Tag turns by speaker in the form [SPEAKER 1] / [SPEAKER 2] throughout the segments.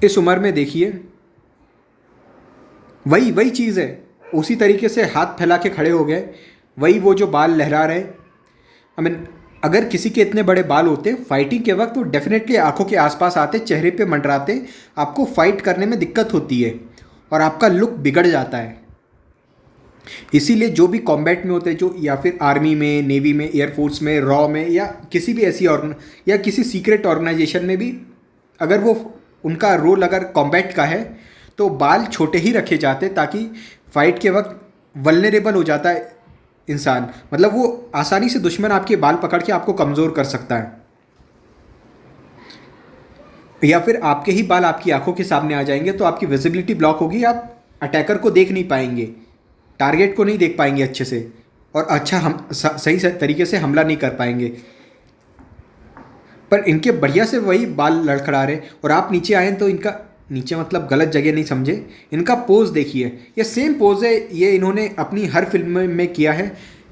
[SPEAKER 1] इस उम्र में देखिए, वही वही चीज़ है। उसी तरीके से हाथ फैला के खड़े हो गए, वही वो जो बाल लहरा रहे। आई मीन, अगर किसी के इतने बड़े बाल होते फाइटिंग के वक्त, वो डेफिनेटली आंखों के आसपास आते, चेहरे पे मंडराते, आपको फाइट करने में दिक्कत होती है और आपका लुक बिगड़ जाता है। इसीलिए जो भी कॉम्बैट में होते हैं, जो या फिर आर्मी में, नेवी में, एयरफोर्स में, रॉ में, या किसी भी ऐसी या किसी सीक्रेट ऑर्गेनाइजेशन में भी, अगर वो उनका रोल अगर कॉम्बैट का है तो बाल छोटे ही रखे जाते, ताकि फाइट के वक्त वल्नरेबल हो जाता है इंसान। मतलब वो आसानी से दुश्मन आपके बाल पकड़ के आपको कमज़ोर कर सकता है, या फिर आपके ही बाल आपकी आंखों के सामने आ जाएंगे तो आपकी विजिबिलिटी ब्लॉक होगी, आप अटैकर को देख नहीं पाएंगे, टारगेट को नहीं देख पाएंगे अच्छे से, और अच्छा हम सही तरीके से हमला नहीं कर पाएंगे। पर इनके बढ़िया से वही बाल लड़खड़ा रहे, और आप नीचे आए तो इनका, नीचे मतलब गलत जगह नहीं समझे, इनका पोज देखिए, ये सेम पोज है, ये इन्होंने अपनी हर फिल्म में किया है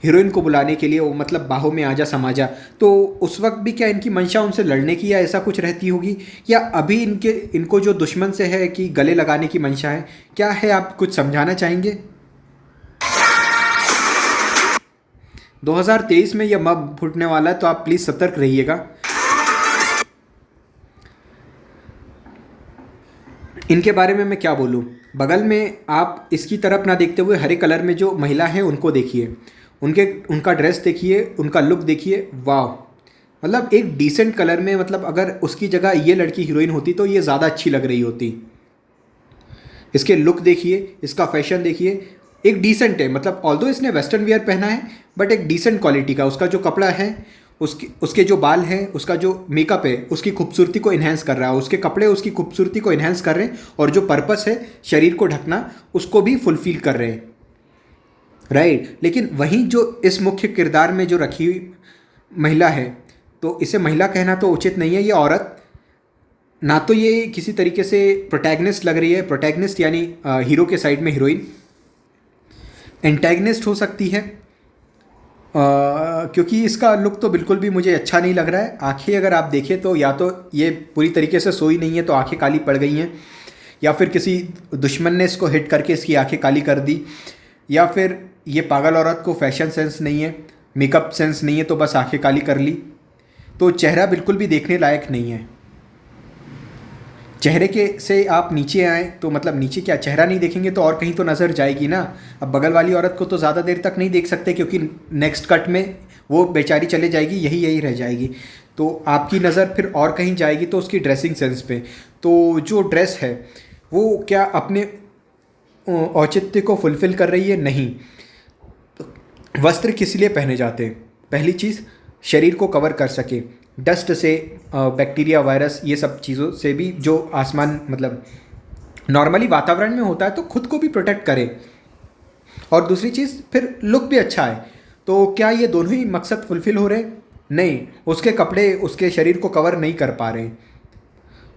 [SPEAKER 1] हीरोइन को बुलाने के लिए, वो मतलब बाहों में आजा समाजा। तो उस वक्त भी क्या इनकी मंशा उनसे लड़ने की या ऐसा कुछ रहती होगी, या अभी इनको जो दुश्मन से है कि गले लगाने की मंशा है, क्या है, आप कुछ समझाना चाहेंगे? 2023 में यह मब फूटने वाला है, तो आप प्लीज़ सतर्क रहिएगा। इनके बारे में मैं क्या बोलूँ, बगल में आप इसकी तरफ ना देखते हुए हरे कलर में जो महिला है उनको देखिए, उनका ड्रेस देखिए, उनका लुक देखिए, वाह। मतलब एक डिसेंट कलर में, मतलब अगर उसकी जगह ये लड़की हीरोइन होती तो ये ज़्यादा अच्छी लग रही होती। इसके लुक देखिए, इसका फैशन देखिए, एक डिसेंट है, मतलब ऑल्दो इसने वेस्टर्न वियर पहना है बट एक डिसेंट क्वालिटी का उसका जो कपड़ा है, उसके उसके जो बाल हैं, उसका जो मेकअप है, उसकी खूबसूरती को इन्हेंस कर रहा है, उसके कपड़े उसकी खूबसूरती को इन्हेंस कर रहे हैं, और जो पर्पस है शरीर को ढकना, उसको भी फुलफिल कर रहे हैं, राइट। लेकिन वहीं जो इस मुख्य किरदार में जो रखी हुई महिला है, तो इसे महिला कहना तो उचित नहीं है, ये औरत ना, तो ये किसी तरीके से प्रोटैगनिस्ट लग रही है, प्रोटैगनिस्ट यानी हीरो के साइड में हीरोइन, एंटैगनिस्ट हो सकती है, क्योंकि इसका लुक तो बिल्कुल भी मुझे अच्छा नहीं लग रहा है। आंखें अगर आप देखें तो या तो ये पूरी तरीके से सोई नहीं है तो आंखें काली पड़ गई हैं, या फिर किसी दुश्मन ने इसको हिट करके इसकी आंखें काली कर दी, या फिर ये पागल औरत को फैशन सेंस नहीं है, मेकअप सेंस नहीं है, तो बस आंखें काली कर ली। तो चेहरा बिल्कुल भी देखने लायक नहीं है। चेहरे के से आप नीचे आए तो मतलब नीचे क्या, चेहरा नहीं देखेंगे तो और कहीं तो नज़र जाएगी ना। अब बगल वाली औरत को तो ज़्यादा देर तक नहीं देख सकते, क्योंकि नेक्स्ट कट में वो बेचारी चले जाएगी, यही यही रह जाएगी, तो आपकी नज़र फिर और कहीं जाएगी, तो उसकी ड्रेसिंग सेंस पे। तो जो ड्रेस है वो क्या अपने औचित्य को फुलफ़िल कर रही है? नहीं। वस्त्र किस लिए पहने जाते हैं? पहली चीज़, शरीर को कवर कर सके डस्ट से, बैक्टीरिया, वायरस, ये सब चीज़ों से भी, जो आसमान मतलब नॉर्मली वातावरण में होता है, तो खुद को भी प्रोटेक्ट करे, और दूसरी चीज़ फिर लुक भी अच्छा है। तो क्या ये दोनों ही मकसद फुलफिल हो रहे? नहीं, उसके कपड़े उसके शरीर को कवर नहीं कर पा रहे हैं,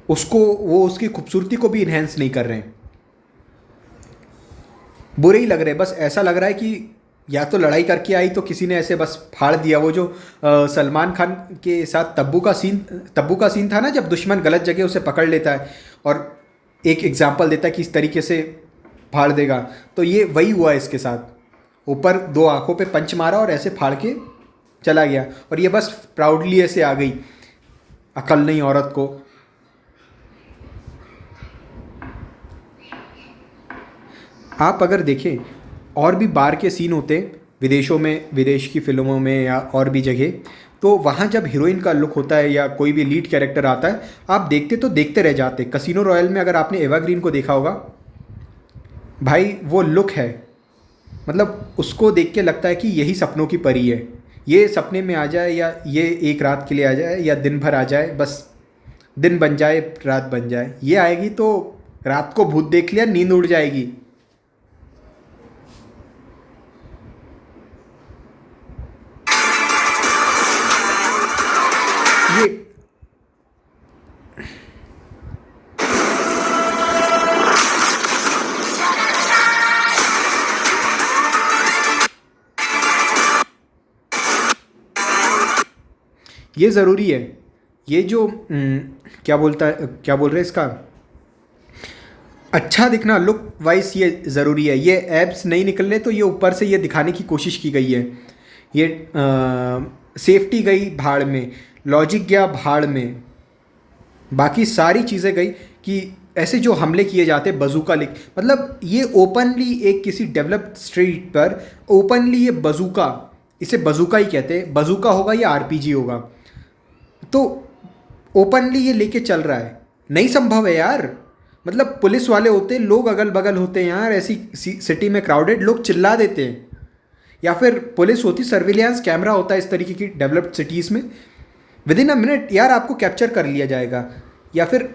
[SPEAKER 1] उसको वो उसकी खूबसूरती को भी इन्हेंस नहीं कर रहे हैं, बुरे ही लग रहे हैं। बस ऐसा लग रहा है कि या तो लड़ाई करके आई तो किसी ने ऐसे बस फाड़ दिया, वो जो सलमान खान के साथ तब्बू का सीन था ना, जब दुश्मन गलत जगह उसे पकड़ लेता है और एक एग्जाम्पल देता है कि इस तरीके से फाड़ देगा, तो ये वही हुआ इसके साथ। ऊपर दो आंखों पे पंच मारा और ऐसे फाड़ के चला गया, और ये बस प्राउडली ऐसे आ गई, अकल नहीं औरत को। आप अगर देखें, और भी बार के सीन होते विदेशों में, विदेश की फिल्मों में या और भी जगह, तो वहाँ जब हीरोइन का लुक होता है या कोई भी लीड कैरेक्टर आता है, आप देखते तो देखते रह जाते। कसिनो रॉयल में अगर आपने एवा ग्रीन को देखा होगा, भाई वो लुक है, मतलब उसको देख के लगता है कि यही सपनों की परी है, ये सपने में आ जाए, या ये एक रात के लिए आ जाए, या दिन भर आ जाए, बस दिन बन जाए रात बन जाए, ये आएगी तो रात को भूत देख लिया नींद उड़ जाएगी। ये ये ज़रूरी है। ये जो क्या बोल रहे हैं इसका, अच्छा दिखना, लुक वाइज ये ज़रूरी है। ये एब्स नहीं निकल रहे तो ये ऊपर से ये दिखाने की कोशिश की गई है। ये सेफ्टी गई भाड़ में, लॉजिक गया भाड़ में, बाकी सारी चीज़ें गई कि ऐसे जो हमले किए जाते हैं बजूका लेक, मतलब ये ओपनली एक किसी डेवलप्ड स्ट्रीट पर ओपनली ये बजूका, इसे बजूका ही कहते हैं, बजूका होगा या आरपीजी होगा, तो ओपनली ये लेके चल रहा है। नहीं संभव है यार, मतलब पुलिस वाले होते हैं, लोग अगल बगल होते हैं यार, ऐसी सिटी में क्राउडेड, लोग चिल्ला देते हैं। या फिर पुलिस होती, सर्विलियंस कैमरा होता है इस तरीके की डेवलप्ड सिटीज़ में, विद इन अ मिनट यार आपको कैप्चर कर लिया जाएगा। या फिर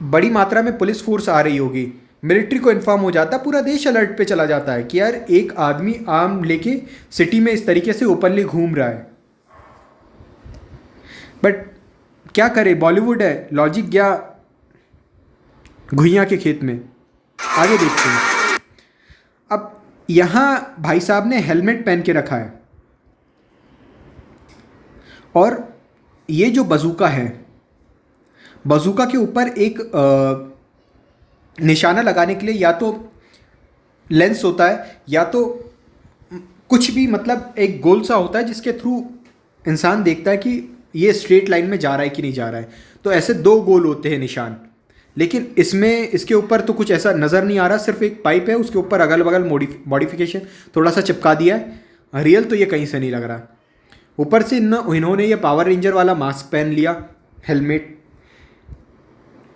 [SPEAKER 1] बड़ी मात्रा में पुलिस फोर्स आ रही होगी, मिलिट्री को इन्फॉर्म हो जाता है, पूरा देश अलर्ट पे चला जाता है कि यार एक आदमी आर्म लेके सिटी में इस तरीके से ओपनली घूम रहा है। बट क्या करे, बॉलीवुड है, लॉजिक गया घुइयां के खेत में। आगे देखते हैं। अब यहाँ भाई साहब ने हेलमेट पहन के रखा है, और ये जो बजूका है, बजूका के ऊपर एक निशाना लगाने के लिए या तो लेंस होता है या तो कुछ भी, मतलब एक गोल सा होता है जिसके थ्रू इंसान देखता है कि ये स्ट्रेट लाइन में जा रहा है कि नहीं जा रहा है। तो ऐसे दो गोल होते हैं निशान, लेकिन इसमें इसके ऊपर तो कुछ ऐसा नज़र नहीं आ रहा, सिर्फ एक पाइप है, उसके ऊपर अगल बगल मॉडिफिकेशन थोड़ा सा चिपका दिया है। रियल तो ये कहीं से नहीं लग रहा। ऊपर से इन्होंने ये पावर रेंजर वाला मास्क पहन लिया, हेलमेट,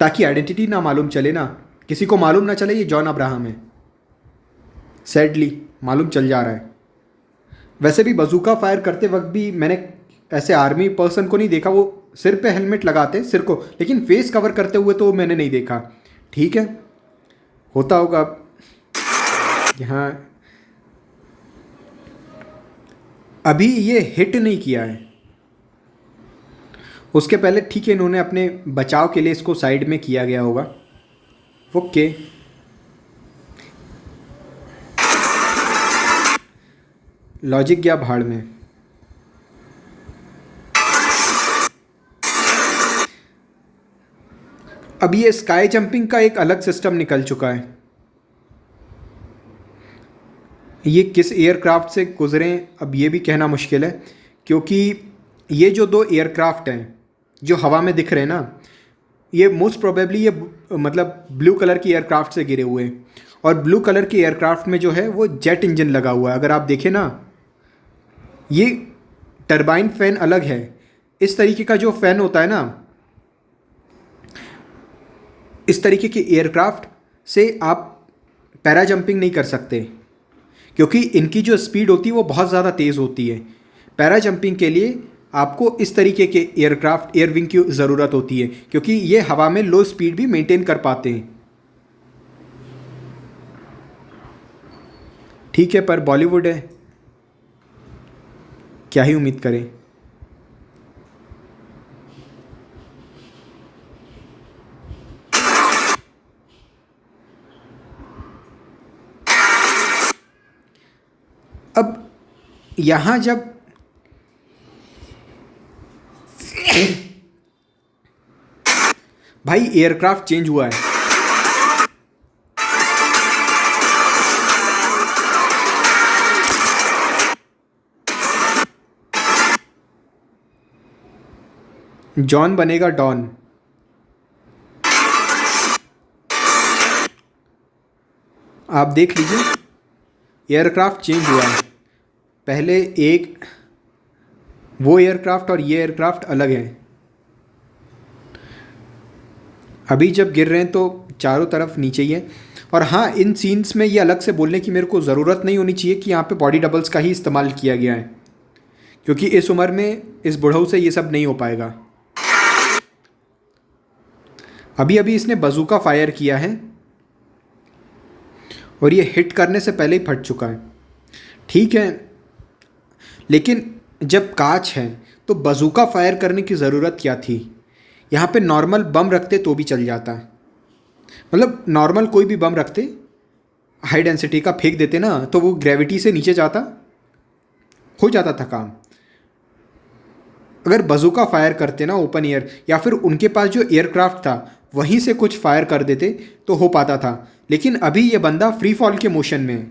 [SPEAKER 1] ताकि आइडेंटिटी ना मालूम चले ना, किसी को मालूम ना चले ये जॉन अब्राहम है। सैडली मालूम चल जा रहा है। वैसे भी बजूका फायर करते वक्त भी मैंने ऐसे आर्मी पर्सन को नहीं देखा, वो सिर पे हेलमेट लगाते सिर को, लेकिन फेस कवर करते हुए तो मैंने नहीं देखा। ठीक है, होता होगा। यहाँ अभी ये हिट नहीं किया है, उसके पहले ठीक है इन्होंने अपने बचाव के लिए इसको साइड में किया गया होगा। ओके, लॉजिक गया भाड़ में। अब ये स्काई जंपिंग का एक अलग सिस्टम निकल चुका है। ये किस एयरक्राफ्ट से गुजरें अब ये भी कहना मुश्किल है, क्योंकि ये जो दो एयरक्राफ्ट हैं जो हवा में दिख रहे हैं ना, ये मोस्ट प्रोबेबली ये मतलब ब्लू कलर की एयरक्राफ्ट से गिरे हुए हैं। और ब्लू कलर की एयरक्राफ्ट में जो है वो जेट इंजन लगा हुआ है। अगर आप देखें ना, ये टरबाइन फैन अलग है। इस तरीके का जो फैन होता है ना, इस तरीके के एयरक्राफ्ट से आप पैरा जंपिंग नहीं कर सकते, क्योंकि इनकी जो स्पीड होती है वो बहुत ज़्यादा तेज़ होती है। पैरा जंपिंग के लिए आपको इस तरीके के एयरक्राफ्ट, एयरविंग की ज़रूरत होती है, क्योंकि ये हवा में लो स्पीड भी मेंटेन कर पाते हैं। ठीक है, पर बॉलीवुड है, क्या ही उम्मीद करें। अब यहाँ जब भाई एयरक्राफ्ट चेंज हुआ है, जॉन बनेगा डॉन। आप देख लीजिए, एयरक्राफ्ट चेंज हुआ है। पहले एक वो एयरक्राफ्ट और ये एयरक्राफ्ट अलग है। अभी जब गिर रहे हैं तो चारों तरफ नीचे ही है। और हाँ, इन सीन्स में ये अलग से बोलने की मेरे को ज़रूरत नहीं होनी चाहिए कि यहाँ पे बॉडी डबल्स का ही इस्तेमाल किया गया है, क्योंकि इस उम्र में इस बुढ़ऊ से ये सब नहीं हो पाएगा। अभी अभी इसने बजूका फायर किया है और ये हिट करने से पहले ही फट चुका है। ठीक है, लेकिन जब कांच है तो बजूका फायर करने की ज़रूरत क्या थी? यहाँ पे नॉर्मल बम रखते तो भी चल जाता, मतलब नॉर्मल कोई भी बम रखते, हाई डेंसिटी का फेंक देते ना, तो वो ग्रेविटी से नीचे जाता, हो जाता था काम। अगर बजूका फायर करते ना ओपन एयर, या फिर उनके पास जो एयरक्राफ्ट था वहीं से कुछ फायर कर देते तो हो पाता था। लेकिन अभी ये बंदा फ्री फॉल के मोशन में है।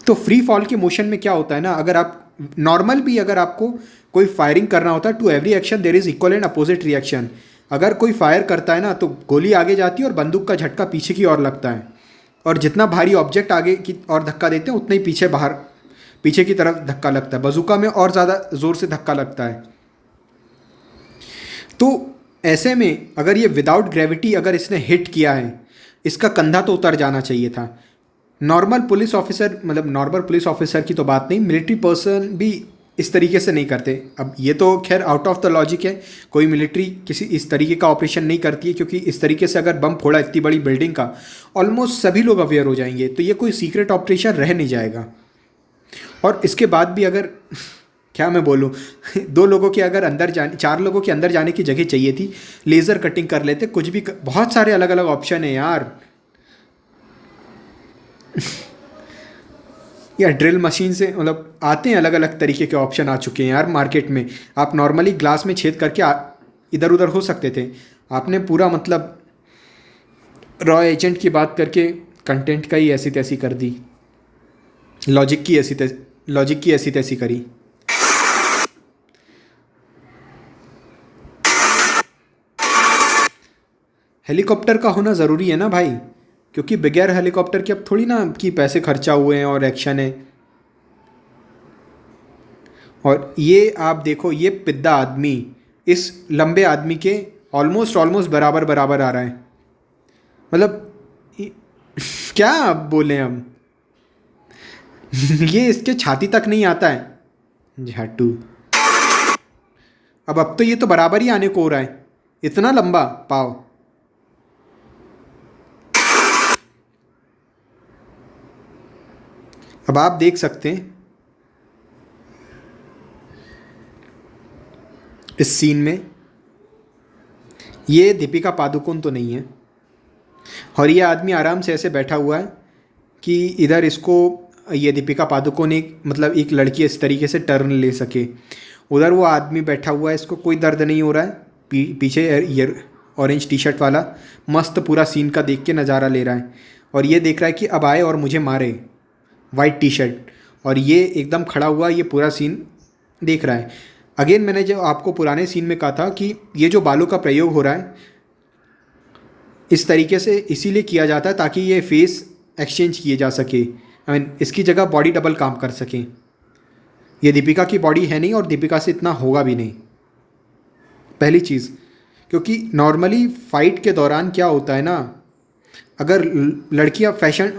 [SPEAKER 1] तो फ्री फॉल के मोशन में क्या होता है ना, अगर आप नॉर्मल भी अगर आपको कोई फायरिंग करना होता है, to every action there is equal and opposite reaction. अगर कोई फायर करता है ना तो गोली आगे जाती है और बंदूक का झटका पीछे की ओर लगता है, और जितना भारी ऑब्जेक्ट आगे की ओर धक्का देते हैं उतना ही पीछे बाहर पीछे की तरफ धक्का लगता है। बंदूका में और ज़्यादा ज़ोर से धक्का लगता है। तो ऐसे में अगर ये विदाउट ग्रेविटी अगर इसने हिट किया है, इसका कंधा तो उतर जाना चाहिए था। नॉर्मल पुलिस ऑफिसर, मतलब नॉर्मल पुलिस ऑफिसर की तो बात नहीं, मिलिट्री पर्सन भी इस तरीके से नहीं करते। अब ये तो खैर आउट ऑफ द लॉजिक है, कोई मिलिट्री किसी इस तरीके का ऑपरेशन नहीं करती है, क्योंकि इस तरीके से अगर बम फोड़ा इतनी बड़ी बिल्डिंग का, ऑलमोस्ट सभी लोग अवेयर हो जाएंगे, तो ये कोई सीक्रेट ऑपरेशन रह नहीं जाएगा। और इसके बाद भी अगर क्या मैं बोलूँ दो लोगों के अगर अंदर जाने, चार लोगों के अंदर जाने की जगह चाहिए थी, लेज़र कटिंग कर लेते, कुछ भी बहुत सारे अलग अलग ऑप्शन है यार। या ड्रिल मशीन से, मतलब आते हैं अलग अलग तरीके के ऑप्शन आ चुके हैं यार मार्केट में। आप नॉर्मली ग्लास में छेद करके इधर उधर हो सकते थे, आपने पूरा मतलब रॉ एजेंट की बात करके कंटेंट का ही ऐसी तैसी कर दी, लॉजिक की ऐसी तैसी करी। हेलीकॉप्टर का होना ज़रूरी है ना भाई, क्योंकि बगैर हेलीकॉप्टर के अब थोड़ी ना कि पैसे खर्चा हुए हैं और एक्शन है। और ये आप देखो, ये पिद्दा आदमी इस लंबे आदमी के ऑलमोस्ट ऑलमोस्ट बराबर बराबर आ रहा है। मतलब क्या आप बोले हम ये इसके छाती तक नहीं आता है झाटू। अब तो ये तो बराबर ही आने को हो रहा है, इतना लंबा पाव। अब आप देख सकते हैं इस सीन में, ये दीपिका पादुकोण तो नहीं है, और ये आदमी आराम से ऐसे बैठा हुआ है कि इधर इसको ये दीपिका पादुकोण एक मतलब एक लड़की इस तरीके से टर्न ले सके। उधर वो आदमी बैठा हुआ है, इसको कोई दर्द नहीं हो रहा है, पीछे ईयर ऑरेंज टी शर्ट वाला मस्त पूरा सीन का देख के नज़ारा ले रहा है, और ये देख रहा है कि अब आए और मुझे मारे, वाइट टी शर्ट, और ये एकदम खड़ा हुआ ये पूरा सीन देख रहा है। अगेन मैंने जो आपको पुराने सीन में कहा था कि ये जो बालों का प्रयोग हो रहा है इस तरीके से इसीलिए किया जाता है ताकि ये फेस एक्सचेंज किए जा सके, आई मीन इसकी जगह बॉडी डबल काम कर सकें। ये दीपिका की बॉडी है नहीं और दीपिका से इतना होगा भी नहीं, पहली चीज़। क्योंकि नॉर्मली फ़ाइट के दौरान क्या होता है ना, अगर लड़कियां फैशन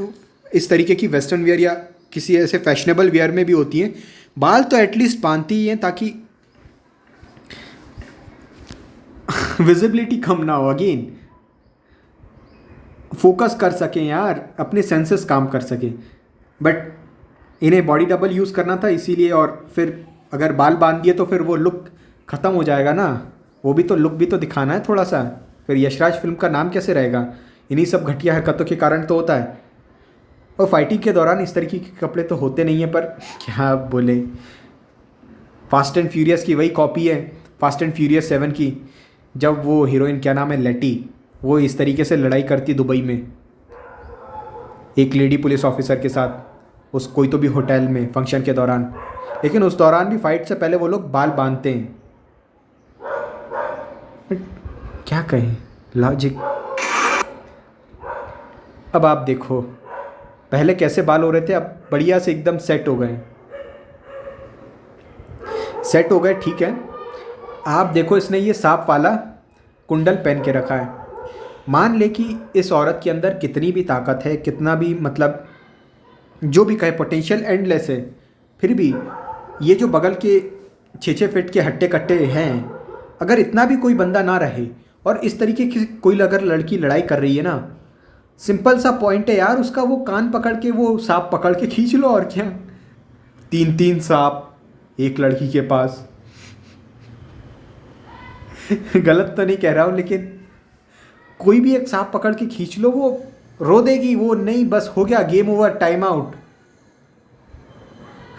[SPEAKER 1] इस तरीके की वेस्टर्न वियर या किसी ऐसे फैशनेबल वियर में भी होती हैं, बाल तो एटलीस्ट बांधती ही हैं ताकि विजिबिलिटी कम ना हो, अगेन फोकस कर सकें यार, अपने सेंसेस काम कर सकें। बट इन्हें बॉडी डबल यूज़ करना था इसीलिए, और फिर अगर बाल बांध दिए तो फिर वो लुक ख़त्म हो जाएगा ना, वो भी तो लुक भी तो दिखाना है थोड़ा सा, फिर यशराज फिल्म का नाम कैसे रहेगा। इन्हीं सब घटिया हरकतों के कारण तो होता है। और फाइटिंग के दौरान इस तरीके के कपड़े तो होते नहीं हैं, पर क्या बोले, फास्ट एंड फ्यूरियस की वही कॉपी है, फास्ट एंड फ्यूरियस 7 की, जब वो हीरोइन क्या नाम है लेटी, वो इस तरीके से लड़ाई करती दुबई में एक लेडी पुलिस ऑफिसर के साथ, उस कोई तो भी होटल में फंक्शन के दौरान। लेकिन उस दौरान भी फाइट से पहले वो लोग बाल बांधते हैं। क्या कहें, लॉजिक। अब आप देखो पहले कैसे बाल हो रहे थे, अब बढ़िया से एकदम सेट हो गए, सेट हो गए, ठीक है। आप देखो इसने ये सांप वाला कुंडल पहन के रखा है, मान ले कि इस औरत के अंदर कितनी भी ताकत है, कितना भी मतलब जो भी कहे पोटेंशियल एंडलेस है, फिर भी ये जो बगल के 6-6 फीट के हट्टे कट्टे हैं, अगर इतना भी कोई बंदा ना रहे और इस तरीके की कोई अगर लड़की लड़ाई कर रही है ना, सिंपल सा पॉइंट है यार उसका, वो कान पकड़ के वो सांप पकड़ के खींच लो, और क्या। 3-3 सांप एक लड़की के पास गलत तो नहीं कह रहा हूँ, लेकिन कोई भी एक सांप पकड़ के खींच लो, वो रो देगी, वो नहीं, बस हो गया, गेम ओवर, टाइम आउट।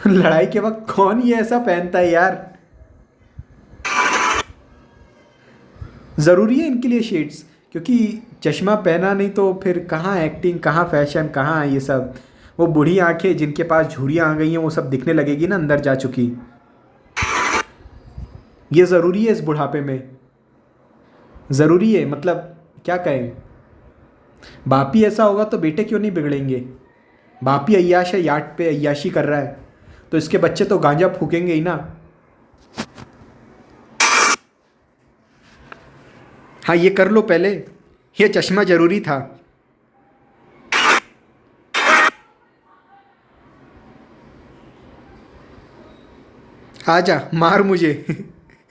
[SPEAKER 1] लड़ाई के वक्त कौन ये ऐसा पहनता है यार, ज़रूरी है इनके लिए शेड्स, क्योंकि चश्मा पहना नहीं तो फिर कहाँ एक्टिंग, कहाँ फैशन, कहाँ ये सब। वो बूढ़ी आंखें जिनके पास झुर्रियाँ आ गई हैं वो सब दिखने लगेगी ना अंदर जा चुकी। ये ज़रूरी है इस बुढ़ापे में, ज़रूरी है। मतलब क्या कहें, बाप ही ऐसा होगा तो बेटे क्यों नहीं बिगड़ेंगे। बाप ही अय्याश है, याट पे अय्याशी कर रहा है, तो इसके बच्चे तो गांजा फूकेंगे ही ना। हाँ ये कर लो पहले, ये चश्मा ज़रूरी था। आजा मार मुझे।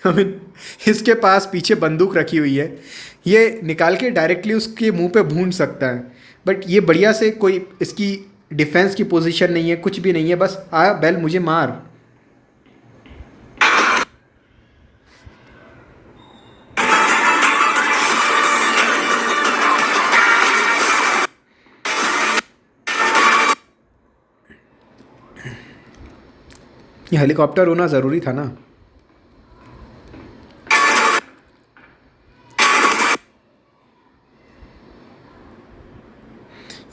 [SPEAKER 1] अमित, इसके पास पीछे बंदूक रखी हुई है, ये निकाल के डायरेक्टली उसके मुंह पे भून सकता है। बट ये बढ़िया से कोई इसकी डिफेंस की पोजीशन नहीं है, कुछ भी नहीं है, बस आ बैल मुझे मार। ये हेलीकॉप्टर होना ज़रूरी था ना।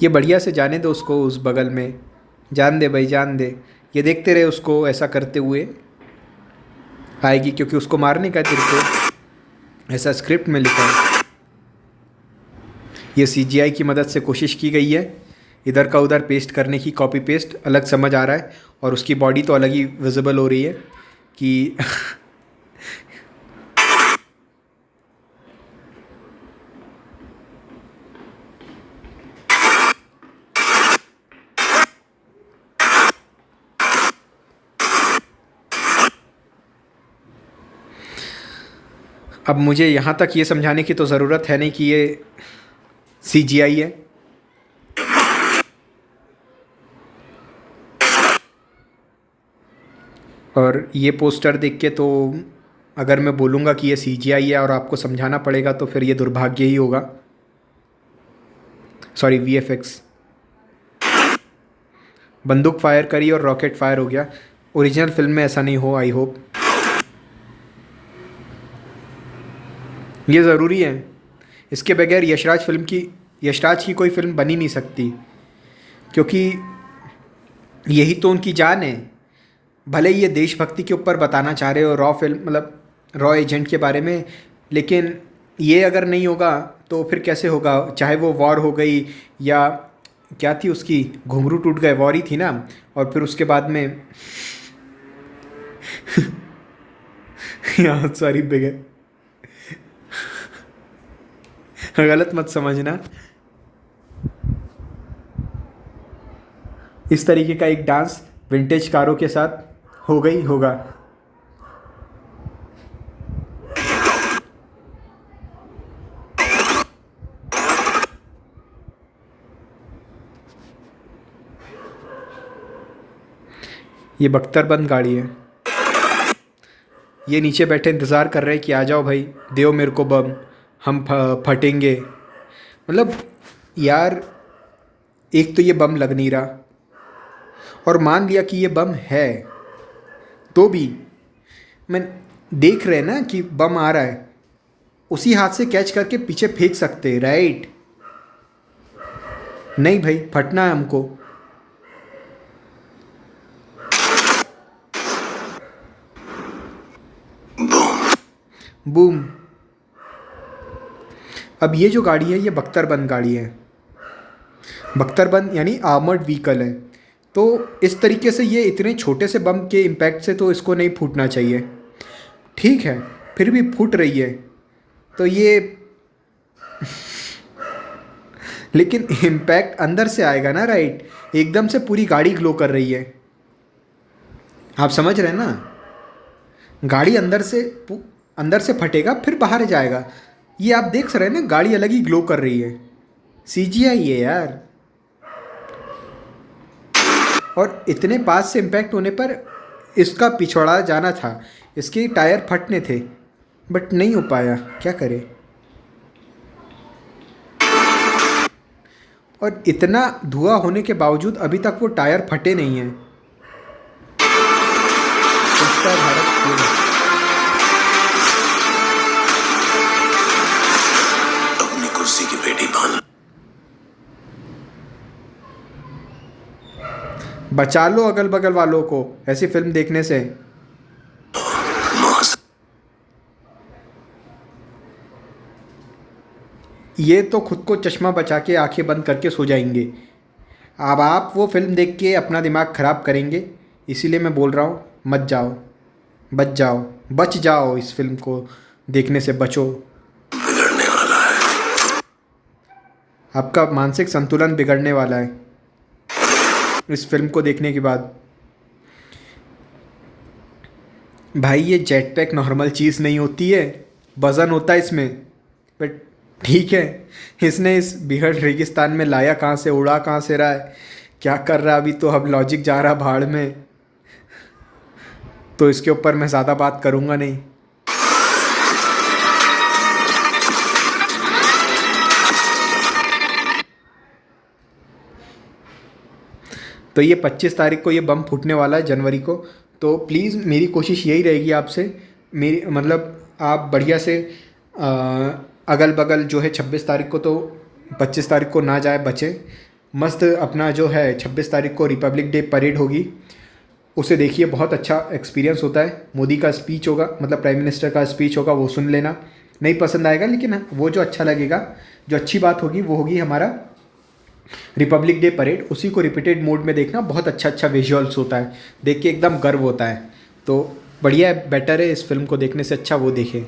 [SPEAKER 1] ये बढ़िया से जाने दो उसको उस बगल में, जान दे भाई जान दे। ये देखते रहे उसको ऐसा करते हुए, आएगी क्योंकि उसको मारने का तेरे को ऐसा स्क्रिप्ट में लिखा है। ये सीजीआई की मदद से कोशिश की गई है, इधर का उधर पेस्ट करने की, कॉपी पेस्ट अलग समझ आ रहा है, और उसकी बॉडी तो अलग ही विजिबल हो रही है कि अब मुझे यहाँ तक ये समझाने की तो ज़रूरत है नहीं कि ये सीजीआई है। और ये पोस्टर देख के तो अगर मैं बोलूँगा कि ये सीजीआई है और आपको समझाना पड़ेगा तो फिर ये दुर्भाग्य ही होगा। Sorry, VFX. बंदूक फायर करी और रॉकेट फायर हो गया। ओरिजिनल फिल्म में ऐसा नहीं हो, आई होप। ये ज़रूरी है, इसके बगैर यशराज की कोई फिल्म बनी नहीं सकती, क्योंकि यही तो उनकी जान है। भले ही ये देशभक्ति के ऊपर बताना चाह रहे हो, रॉ फिल्म मतलब रॉ एजेंट के बारे में, लेकिन ये अगर नहीं होगा तो फिर कैसे होगा। चाहे वो वॉर हो गई या क्या थी उसकी, घुंघरू टूट गए, वॉर ही थी ना। और फिर उसके बाद में यहाँ सॉरी बिगे, गलत मत समझना। इस तरीके का एक डांस विंटेज कारों के साथ होगा। ये बख्तरबंद गाड़ी है, ये नीचे बैठे इंतज़ार कर रहे हैं कि आ जाओ भाई, दो मेरे को बम, हम फटेंगे। मतलब यार, एक तो ये बम लग नहीं रहा, और मान लिया कि ये बम है तो भी मैं देख रहे हैं ना कि बम आ रहा है, उसी हाथ से कैच करके पीछे फेंक सकते हैं, राइट। नहीं भाई, फटना है हमको। बूम। अब ये जो गाड़ी है ये बख्तरबंद गाड़ी है। बख्तरबंद यानी आर्मर्ड व्हीकल है, तो इस तरीके से ये इतने छोटे से बम के इम्पैक्ट से तो इसको नहीं फूटना चाहिए। ठीक है, फिर भी फूट रही है तो ये लेकिन इम्पैक्ट अंदर से आएगा ना, राइट। एकदम से पूरी गाड़ी ग्लो कर रही है, आप समझ रहे हैं ना। गाड़ी अंदर से फटेगा फिर बाहर जाएगा। ये आप देख रहे हैं ना, गाड़ी अलग ही ग्लो कर रही है। सीजीआई है यार। और इतने पास से इम्पैक्ट होने पर इसका पिछड़ा जाना था, इसके टायर फटने थे, बट नहीं हो पाया, क्या करे। और इतना धुआं होने के बावजूद अभी तक वो टायर फटे नहीं हैं। भारत बचा लो अगल बगल वालों को ऐसी फिल्म देखने से। ये तो खुद को चश्मा बचा के आंखें बंद करके सो जाएंगे। अब आप वो फिल्म देख के अपना दिमाग ख़राब करेंगे, इसीलिए मैं बोल रहा हूँ मत जाओ, बच जाओ, बच जाओ, इस फिल्म को देखने से बचो। आपका मानसिक संतुलन बिगड़ने वाला है इस फिल्म को देखने के बाद। भाई ये जेट पैक नॉर्मल चीज़ नहीं होती है, वज़न होता है इसमें। बट ठीक है, इसने इस बिहड़ रेगिस्तान में लाया कहाँ से, उड़ा कहाँ से रहा है, क्या कर रहा है अभी, तो अब लॉजिक जा रहा भाड़ में। तो इसके ऊपर मैं ज़्यादा बात करूँगा नहीं। तो ये 25 तारीख को ये बम फूटने वाला है, जनवरी को। तो प्लीज़ मेरी कोशिश यही रहेगी आपसे, मेरी मतलब आप बढ़िया से अगल बगल जो है 26 तारीख को, तो 25 तारीख को ना जाए, बचे। मस्त अपना जो है 26 तारीख को रिपब्लिक डे परेड होगी, उसे देखिए, बहुत अच्छा एक्सपीरियंस होता है। मोदी का स्पीच होगा, मतलब प्राइम मिनिस्टर का स्पीच होगा, वो सुन लेना। नहीं पसंद आएगा, लेकिन हाँ, वो जो अच्छा लगेगा, जो अच्छी बात होगी, वो होगी हमारा रिपब्लिक डे परेड। उसी को रिपीटेड मोड में देखना, बहुत अच्छा अच्छा विजुअल्स होता है, देख के एकदम गर्व होता है। तो बढ़िया है, बेटर है, इस फिल्म को देखने से अच्छा वो देखें।